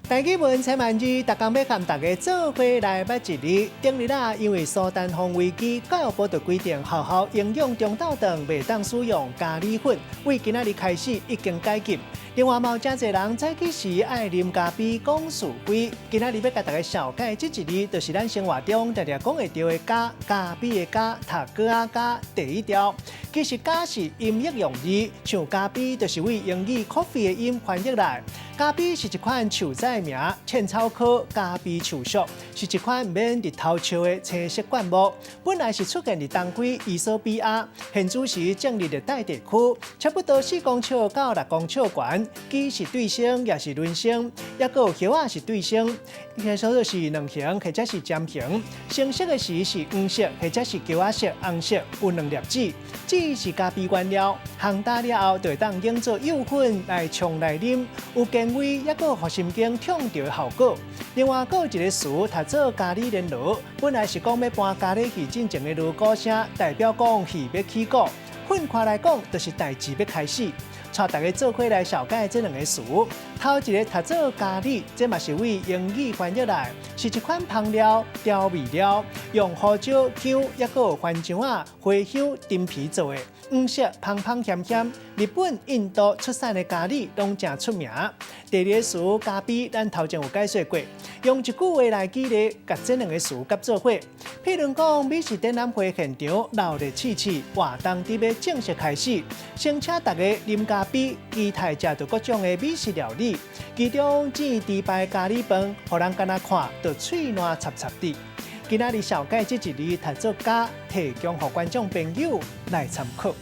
台语文千万字，逐工要和大家做伙来捌一字。顶日因为苏丹风危机，教育部就规定学校营养中昼顿袂当使用咖喱粉，为今仔日开始已经解禁。另外，有真侪人早起时爱啉咖啡讲是非，今仔日要甲大家小解这一字，就是咱生活中常常讲会到的咖，咖啡的咖，读歌仔咖第一条。其实咖是音译用字，像咖啡就是为英语 coffee 的音翻译来。咖啡是一款树仔名，茜草科咖啡树属，是一款免日头照的青色灌木。本来是出现伫东非伊索比亚，现主时种植热带地区，差不多4公尺到6公尺悬。枝是对生也是轮生，也个有叶仔是对生，叶数就是两形或者是尖形。成色的时是黄色或者是球仔色、红色，有2粒籽。籽是咖啡原料，烘干了后就会当用做幼粉来冲来啉，有健胃也个互神经痛调的效果。另外，还有一个词，读做咖喱莲螺，本来是讲要搬咖喱鱼进前的锣鼓声，代表讲鱼要起鼓。换句来讲，就是代志要开始。带大家做伙来小解这2个词。头一个读做咖喱，这嘛是为英语翻译来，是一款香料、调味料，用胡椒、姜，也个有番薯啊、花香、陈皮做的，黄色、香香咸咸。日本、印度出产的咖喱拢正出名。第二个词咖啡，咱头前有解说过，用一句话来举例，甲这2个词夹做伙。譬如讲，美食展览会现场闹热气气，活动伫要正式开始，先请大家啉咖啡，期待食到各种的美食料理。其中煎猪排咖喱饭，互人敢若看到嘴烂插插的。今仔日小解这一字读做咖，提供予观众朋友来参考。